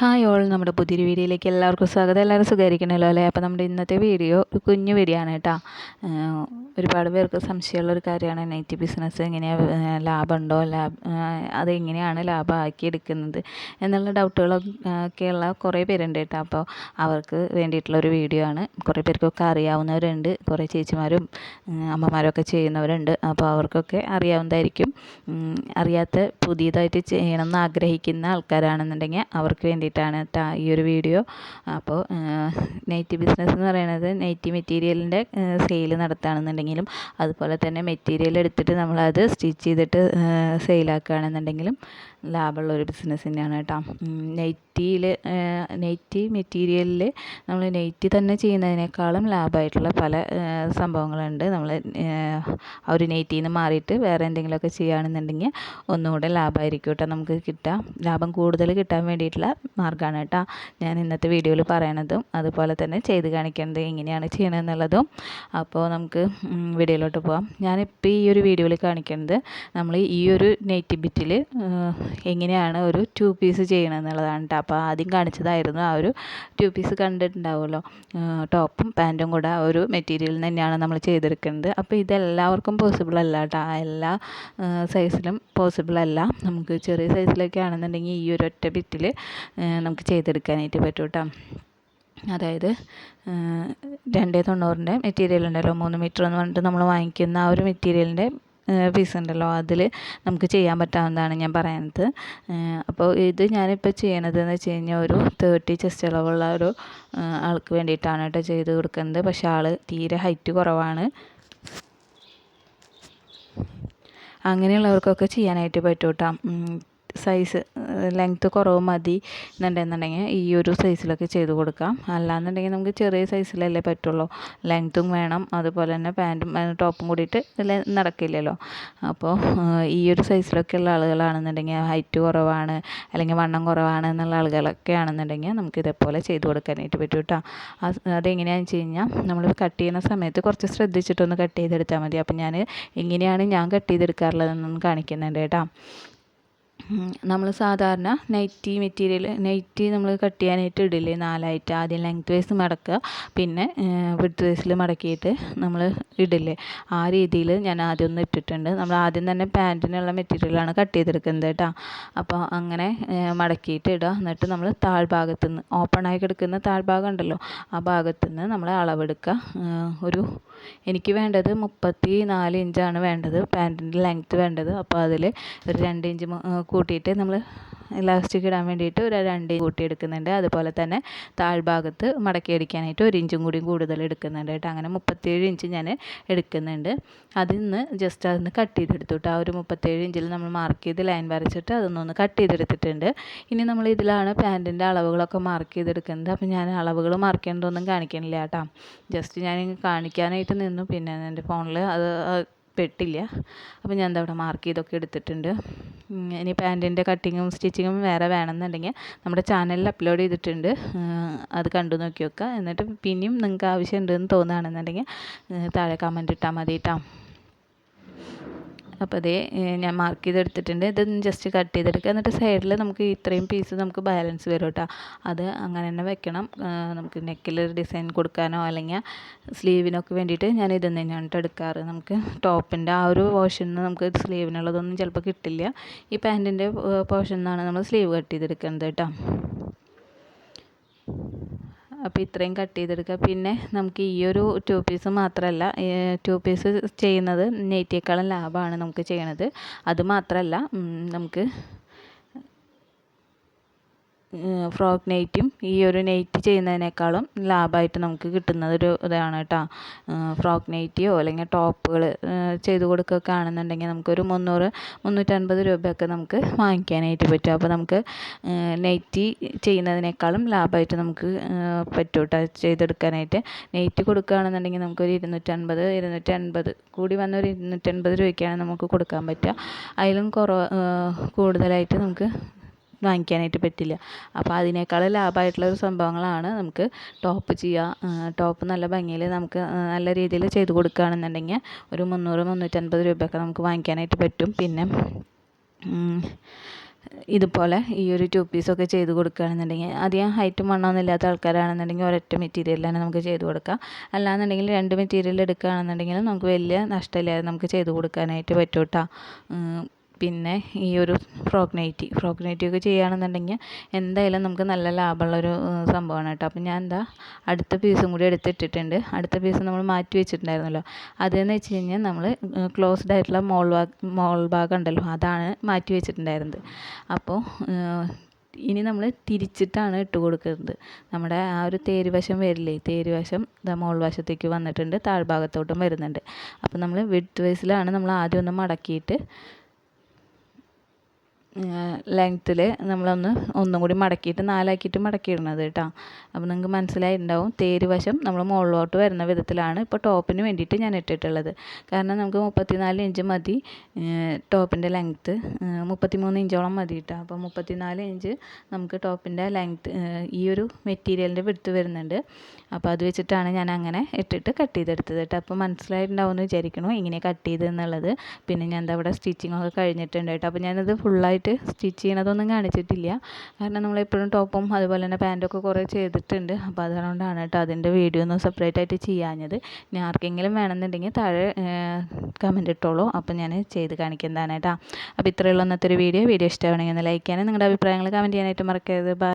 Hi all, നമ്മുടെ പുതിയൊരു വീഡിയോയിലേക്ക് എല്ലാവർക്കും സ്വാഗതം. എല്ലാവരും സുഖമായിരിക്കണമല്ലോ അല്ലേ? അപ്പോൾ നമ്മുടെ ഇന്നത്തെ വീഡിയോ ഒരു കുഞ്ഞു വീഡിയോ ആണ് കേട്ടോ. ഒരുപാട് പേർക്ക് സംശയമുള്ളൊരു കാര്യമാണ് നൈറ്റി ബിസിനസ് എങ്ങനെയാണ്, ലാഭമുണ്ടോ, അതെങ്ങനെയാണ് ലാഭമാക്കി എടുക്കുന്നത് എന്നുള്ള ഡൗട്ടുകളൊക്കെയുള്ള കുറേ പേരുണ്ട് കേട്ടോ. അപ്പോൾ അവർക്ക് വേണ്ടിയിട്ടുള്ളൊരു വീഡിയോ ആണ്. കുറേ പേർക്കൊക്കെ അറിയാവുന്നവരുണ്ട്, കുറേ ചേച്ചിമാരും അമ്മമാരൊക്കെ ചെയ്യുന്നവരുണ്ട്. അപ്പോൾ അവർക്കൊക്കെ അറിയാവുന്നതായിരിക്കും. അറിയാത്ത പുതിയതായിട്ട് ചെയ്യണമെന്ന് ആഗ്രഹിക്കുന്ന ആൾക്കാരാണെന്നുണ്ടെങ്കിൽ അവർക്ക് വേണ്ടിയിട്ടാണ് ഈ ഒരു വീഡിയോ. അപ്പോൾ നൈറ്റി ബിസിനസ് എന്ന് പറയുന്നത് നൈറ്റി മെറ്റീരിയലിൻ്റെ സെയിൽ നടത്തുകയാണെന്നുണ്ടെങ്കിലും അതുപോലെ തന്നെ മെറ്റീരിയൽ എടുത്തിട്ട് നമ്മളത് സ്റ്റിച്ച് ചെയ്തിട്ട് സെയിലാക്കുകയാണെന്നുണ്ടെങ്കിലും ലാഭമുള്ളൊരു ബിസിനസ് തന്നെയാണ് കേട്ടോ. നൈറ്റി മെറ്റീരിയലിൽ നമ്മൾ നൈറ്റി തന്നെ ചെയ്യുന്നതിനേക്കാളും ലാഭമായിട്ടുള്ള പല സംഭവങ്ങളുണ്ട്. നമ്മൾ ആ ഒരു നൈറ്റിയിൽ നിന്ന് മാറിയിട്ട് വേറെ എന്തെങ്കിലുമൊക്കെ ചെയ്യുകയാണെന്നുണ്ടെങ്കിൽ ഒന്നുകൂടെ ലാഭമായിരിക്കും കേട്ടോ. നമുക്ക് ലാഭം കൂടുതൽ കിട്ടാൻ വേണ്ടിയിട്ടുള്ള മാർഗ്ഗമാണ് കേട്ടോ ഞാൻ ഇന്നത്തെ വീഡിയോയിൽ പറയണതും അതുപോലെ തന്നെ ചെയ്ത് കാണിക്കുന്നത് എങ്ങനെയാണ് ചെയ്യണമെന്നുള്ളതും. അപ്പോൾ നമുക്ക് വീഡിയോയിലോട്ട് പോകാം. ഞാനിപ്പോൾ ഈ ഒരു വീഡിയോയിൽ കാണിക്കുന്നത് നമ്മൾ ഈ ഒരു നൈറ്റി ബിറ്റിൽ എങ്ങനെയാണ് ഒരു 2 പീസ് ചെയ്യണമെന്നുള്ളതാണ് കേട്ടോ. അപ്പോൾ ആദ്യം കാണിച്ചതായിരുന്നു ആ ഒരു 2 പീസ് കണ്ടിട്ടുണ്ടാവുമല്ലോ, ടോപ്പും പാൻറ്റും കൂടെ ആ ഒരു മെറ്റീരിയലിൽ തന്നെയാണ് നമ്മൾ ചെയ്തെടുക്കുന്നത്. അപ്പോൾ ഇതെല്ലാവർക്കും പോസിബിൾ അല്ല കേട്ടോ, എല്ലാ സൈസിലും പോസിബിൾ അല്ല. നമുക്ക് ചെറിയ സൈസിലൊക്കെ ആണെന്നുണ്ടെങ്കിൽ ഈ ഒരു ഒറ്റ ബിറ്റിൽ നമുക്ക് ചെയ്തെടുക്കാനായിട്ട് പറ്റും കേട്ടോ. അതായത് 290 മെറ്റീരിയൽ ഉണ്ടല്ലോ, 3 മീറ്റർ എന്ന് പറഞ്ഞിട്ട് നമ്മൾ വാങ്ങിക്കുന്ന ആ ഒരു മെറ്റീരിയലിൻ്റെ പീസ് ഉണ്ടല്ലോ, അതിൽ നമുക്ക് ചെയ്യാൻ പറ്റാവുന്നതാണ് ഞാൻ പറയുന്നത്. അപ്പോൾ ഇത് ഞാനിപ്പോൾ ചെയ്യണതെന്ന് വെച്ച് കഴിഞ്ഞാൽ ഒരു 30 ചെസ്റ്റ് അളവുള്ള ഒരു ആൾക്ക് വേണ്ടിയിട്ടാണ് കേട്ടോ ചെയ്ത് കൊടുക്കുന്നത്. പക്ഷേ ആൾ തീരെ ഹൈറ്റ് കുറവാണ്. അങ്ങനെയുള്ളവർക്കൊക്കെ ചെയ്യാനായിട്ട് പറ്റും കേട്ടോ. സൈസ് ലെങ്ത്ത് കുറവ് മതി എന്നുണ്ടെന്നുണ്ടെങ്കിൽ ഈ ഒരു സൈസിലൊക്കെ ചെയ്ത് കൊടുക്കാം. അല്ലാന്നുണ്ടെങ്കിൽ നമുക്ക് ചെറിയ സൈസിലല്ലേ പറ്റുള്ളൂ, ലെങ്ത്തും വേണം, അതുപോലെ തന്നെ പാൻറ്റും ടോപ്പും കൂടിയിട്ട് നടക്കില്ലല്ലോ. അപ്പോൾ ഈ ഒരു സൈസിലൊക്കെ ഉള്ള ആളുകളാണെന്നുണ്ടെങ്കിൽ ഹൈറ്റ് കുറവാണ് അല്ലെങ്കിൽ വണ്ണം കുറവാണ് എന്നുള്ള ആളുകളൊക്കെ ആണെന്നുണ്ടെങ്കിൽ നമുക്ക് ഇതേപോലെ ചെയ്ത് കൊടുക്കാനായിട്ട് പറ്റും കേട്ടോ. അതെങ്ങനെയാണെന്ന് വെച്ച് കഴിഞ്ഞാൽ നമ്മൾ കട്ട് ചെയ്യുന്ന സമയത്ത് കുറച്ച് ശ്രദ്ധിച്ചിട്ടൊന്ന് കട്ട് ചെയ്തെടുത്താൽ മതി. അപ്പം എങ്ങനെയാണ് ഞാൻ കട്ട് ചെയ്തെടുക്കാറുള്ളതെന്നൊന്ന് കാണിക്കുന്നുണ്ട് കേട്ടോ. നമ്മൾ സാധാരണ നൈറ്റി നമ്മൾ കട്ട് ചെയ്യാനായിട്ട് ഇടില്ലേ 4 ആയിട്ട്, ആദ്യം ലെങ്ത് വൈസ് മടക്കുക, പിന്നെ വിഡ്ത്ത് വൈസിൽ മടക്കിയിട്ട് നമ്മൾ ഇടില്ലേ, ആ രീതിയിൽ ഞാൻ ആദ്യം ഒന്ന് ഇട്ടിട്ടുണ്ട്. നമ്മൾ ആദ്യം തന്നെ പാൻറ്റിനുള്ള മെറ്റീരിയലാണ് കട്ട് ചെയ്തെടുക്കുന്നത് കേട്ടോ. അപ്പോൾ അങ്ങനെ മടക്കിയിട്ട് ഇടുക. എന്നിട്ട് നമ്മൾ താഴ്ഭാഗത്തു നിന്ന് ഓപ്പണായി കിടക്കുന്ന താഴ്ഭാഗം ഉണ്ടല്ലോ, ആ ഭാഗത്തു നിന്ന് നമ്മൾ അളവെടുക്കുക. എനിക്ക് വേണ്ടത് 34 ഇഞ്ചാണ് വേണ്ടത്, പാൻറ്റിൻ്റെ ലെങ്ത്ത് വേണ്ടത്. അപ്പോൾ അതിൽ ഒരു 2 ഇഞ്ച് കൂട്ടിയിട്ട് നമ്മൾ ഇലാസ്റ്റിക് ഇടാൻ വേണ്ടിയിട്ട് ഒരു 2 ഇഞ്ച് കൂട്ടി എടുക്കുന്നുണ്ട്. അതുപോലെ തന്നെ താഴ്ഭാഗത്ത് മടക്കി അടിക്കാനായിട്ട് 1 ഇഞ്ചും കൂടി കൂടുതൽ എടുക്കുന്നുണ്ട് കേട്ടോ. അങ്ങനെ 37 ഇഞ്ച് ഞാൻ എടുക്കുന്നുണ്ട്. അതിൽ നിന്ന് ജസ്റ്റ് അതൊന്ന് കട്ട് ചെയ്തെടുത്തു കേട്ടോ. ആ ഒരു 37 ഇഞ്ചിൽ നമ്മൾ മാർക്ക് ചെയ്ത് ലൈൻ വരച്ചിട്ട് അതൊന്നൊന്ന് കട്ട് ചെയ്തെടുത്തിട്ടുണ്ട്. ഇനി നമ്മൾ ഇതിലാണ് പാൻറ്റിൻ്റെ അളവുകളൊക്കെ മാർക്ക് ചെയ്തെടുക്കുന്നത്. അപ്പോൾ ഞാൻ അളവുകൾ മാർക്ക് ചെയ്യേണ്ടതൊന്നും കാണിക്കണില്ല കേട്ടോ. ജസ്റ്റ് ഞാൻ കാണിക്കാനായിട്ട് നിന്നു, പിന്നെ എൻ്റെ ഫോണിൽ അത് പെട്ടില്ല. അപ്പോൾ ഞാൻ അവിടെ മാർക്ക് ചെയ്തൊക്കെ എടുത്തിട്ടുണ്ട്. ഇനി പാൻറ്റിൻ്റെ കട്ടിങ്ങും സ്റ്റിച്ചിങ്ങും വേറെ വേണമെന്നുണ്ടെങ്കിൽ നമ്മുടെ ചാനലിൽ അപ്ലോഡ് ചെയ്തിട്ടുണ്ട്, അത് കണ്ടു നോക്കി വെക്കുക. എന്നിട്ട് പിന്നെയും നിങ്ങൾക്ക് ആവശ്യമുണ്ടെന്ന് തോന്നുകയാണെന്നുണ്ടെങ്കിൽ താഴെ കമൻറ്റ് ഇട്ടാൽ മതി കേട്ടോ. അപ്പോൾ അതേ ഞാൻ മാർക്ക് ചെയ്തെടുത്തിട്ടുണ്ട്. ഇതൊന്ന് ജസ്റ്റ് കട്ട് ചെയ്തെടുക്കുക. എന്നിട്ട് സൈഡിൽ നമുക്ക് ഇത്രയും പീസ് നമുക്ക് ബാലൻസ് വരും കേട്ടോ. അത് അങ്ങനെ തന്നെ വെക്കണം. നമുക്ക് നെക്കിലൊരു ഡിസൈൻ കൊടുക്കാനോ അല്ലെങ്കിൽ സ്ലീവിനൊക്കെ വേണ്ടിയിട്ട് ഞാൻ ഇതൊന്നും തന്നെയാണ് കേട്ടോ എടുക്കാറ്. നമുക്ക് ടോപ്പിൻ്റെ ആ ഒരു പോർഷനിൽ നിന്ന് നമുക്ക് സ്ലീവിനുള്ളതൊന്നും ചിലപ്പോൾ കിട്ടില്ല. ഈ പാൻറ്റിൻ്റെ പോർഷനിൽ നിന്നാണ് നമ്മൾ സ്ലീവ് കട്ട് ചെയ്തെടുക്കുന്നത് കേട്ടോ. അപ്പോൾ ഇത്രയും കട്ട് ചെയ്തെടുക്കുക. പിന്നെ നമുക്ക് ഈ ഒരു 2 പീസ് മാത്രമല്ല, 2 പീസ് ചെയ്യുന്നത് നൈറ്റിയേക്കാളും ലാഭമാണ് നമുക്ക് ചെയ്യണത്. അത് മാത്രമല്ല, നമുക്ക് ഫ്രോക്ക് നൈറ്റും ഈ ഒരു നൈറ്റി ചെയ്യുന്നതിനേക്കാളും ലാഭമായിട്ട് നമുക്ക് കിട്ടുന്നത് ഒരു ഇതാണ് കേട്ടോ. ഫ്രോക്ക് നൈറ്റിയോ അല്ലെങ്കിൽ ടോപ്പുകൾ ചെയ്ത് കൊടുക്കുകയൊക്കെ ആണെന്നുണ്ടെങ്കിൽ നമുക്കൊരു 300-350 രൂപയൊക്കെ നമുക്ക് വാങ്ങിക്കാനായിട്ട് പറ്റും. അപ്പോൾ നമുക്ക് നൈറ്റി ചെയ്യുന്നതിനേക്കാളും ലാഭമായിട്ട് നമുക്ക് പറ്റും കേട്ടോ ചെയ്തെടുക്കാനായിട്ട്. നൈറ്റി കൊടുക്കുകയാണെന്നുണ്ടെങ്കിൽ നമുക്കൊരു 250 കൂടി വന്ന ഒരു 250 രൂപയ്ക്കാണ് നമുക്ക് കൊടുക്കാൻ പറ്റുക. അതിലും കൂടുതലായിട്ട് നമുക്ക് വാങ്ങിക്കാനായിട്ട് പറ്റില്ല. അപ്പോൾ അതിനേക്കാൾ ലാഭമായിട്ടുള്ള സംഭവങ്ങളാണ് നമുക്ക് ടോപ്പ് ടോപ്പ് നല്ല ഭംഗിയിൽ നമുക്ക് നല്ല രീതിയിൽ ചെയ്ത് കൊടുക്കുകയാണെന്നുണ്ടെങ്കിൽ ഒരു 300-350 രൂപയൊക്കെ നമുക്ക് വാങ്ങിക്കാനായിട്ട് പറ്റും. പിന്നെ ഇതുപോലെ ഈ ഒരു 2 പീസൊക്കെ ചെയ്ത് കൊടുക്കുകയാണെന്നുണ്ടെങ്കിൽ അധികം ഹൈറ്റും വണ്ണമൊന്നും ഇല്ലാത്ത ആൾക്കാരാണെന്നുണ്ടെങ്കിൽ ഒരൊറ്റ മെറ്റീരിയൽ തന്നെ നമുക്ക് ചെയ്ത് കൊടുക്കാം. അല്ലാന്നുണ്ടെങ്കിൽ 2 മെറ്റീരിയൽ എടുക്കുകയാണെന്നുണ്ടെങ്കിൽ നമുക്ക് വലിയ നഷ്ടമില്ലാതെ നമുക്ക് ചെയ്ത് കൊടുക്കാനായിട്ട് പറ്റും കേട്ടോ. പിന്നെ ഈ ഒരു ഫ്രോക്ക് നൈറ്റി ഒക്കെ ചെയ്യുകയാണെന്നുണ്ടെങ്കിൽ എന്തായാലും നമുക്ക് നല്ല ലാഭമുള്ളൊരു സംഭവമാണ് കേട്ടോ. അപ്പം ഞാൻ എന്താ അടുത്ത പീസും കൂടി എടുത്തിട്ടിട്ടുണ്ട്. അടുത്ത പീസ് നമ്മൾ മാറ്റി വെച്ചിട്ടുണ്ടായിരുന്നല്ലോ, അതെന്ന് വെച്ച് കഴിഞ്ഞാൽ നമ്മൾ ക്ലോസ്ഡ് ആയിട്ടുള്ള മോൾ ഭാഗം ഉണ്ടല്ലോ, അതാണ് മാറ്റി വെച്ചിട്ടുണ്ടായിരുന്നത്. അപ്പോൾ ഇനി നമ്മൾ തിരിച്ചിട്ടാണ് ഇട്ട് കൊടുക്കുന്നത്. നമ്മുടെ ആ ഒരു തേരുവശം വരില്ലേ, തേരുവശം മോൾ വശത്തേക്ക് വന്നിട്ടുണ്ട്, താഴ്ഭാഗത്തോട്ടും വരുന്നുണ്ട്. അപ്പോൾ നമ്മൾ വിഡ്ത്ത് വൈസിലാണ് നമ്മൾ ആദ്യം ഒന്ന് മടക്കിയിട്ട് ലെങ്ത്തിൽ ഒന്നും കൂടി മടക്കിയിട്ട് 4 മടക്കിയിടുന്നത് കേട്ടോ. അപ്പോൾ നിങ്ങൾക്ക് മനസ്സിലായിട്ടുണ്ടാവും. തേരുവശം നമ്മൾ മുകളിലോട്ട് വരുന്ന വിധത്തിലാണ് ഇപ്പോൾ ടോപ്പിന് വേണ്ടിയിട്ട് ഞാൻ ഇട്ടിട്ടുള്ളത്. കാരണം നമുക്ക് 34 ഇഞ്ച് മതി ടോപ്പിൻ്റെ ലെങ്ത്ത്, 33 ഇഞ്ചോളം മതി കേട്ടോ. അപ്പോൾ 34 ഇഞ്ച് നമുക്ക് ടോപ്പിൻ്റെ ലെങ്ത്ത് ഈ ഒരു മെറ്റീരിയലിൻ്റെ വിഡ്ത്ത് വരുന്നുണ്ട്. അപ്പോൾ അത് വെച്ചിട്ടാണ് ഞാൻ അങ്ങനെ ഇട്ടിട്ട് കട്ട് ചെയ്തെടുത്തത് കേട്ടോ. അപ്പോൾ മനസ്സിലായിട്ടുണ്ടാവും എന്ന് വിചാരിക്കണു എങ്ങനെ കട്ട് ചെയ്തെന്നുള്ളത്. പിന്നെ ഞാൻ എന്താ ഇവിടെ സ്റ്റിച്ചിങ് ഒക്കെ കഴിഞ്ഞിട്ടുണ്ട് കേട്ടോ. അപ്പോൾ ഞാനത് ഫുള്ളായിട്ട് സ്റ്റിച്ച് ചെയ്യണതൊന്നും കാണിച്ചിട്ടില്ല. കാരണം നമ്മളെപ്പോഴും ടോപ്പും അതുപോലെ തന്നെ പാൻറ്റൊക്കെ കുറേ ചെയ്തിട്ടുണ്ട്. അപ്പോൾ അതുകൊണ്ടാണ് കേട്ടോ അതിൻ്റെ വീഡിയോ ഒന്നും സെപ്പറേറ്റ് ആയിട്ട് ചെയ്യാഞ്ഞത്. ഇനി ആർക്കെങ്കിലും വേണമെന്നുണ്ടെങ്കിൽ താഴെ കമൻറ്റ് ഇട്ടോളൂ, അപ്പോൾ ഞാൻ ചെയ്ത് കാണിക്കുന്നതാണ് കേട്ടോ. അപ്പോൾ ഇത്രയുള്ള ഇന്നത്തെ ഒരു വീഡിയോ ഇഷ്ടമാണെങ്കിൽ ഒന്ന് ലൈക്ക് ചെയ്യാനും നിങ്ങളുടെ അഭിപ്രായങ്ങൾ കമൻറ്റ് ചെയ്യാനായിട്ട് മറക്കരുത്. ബൈ.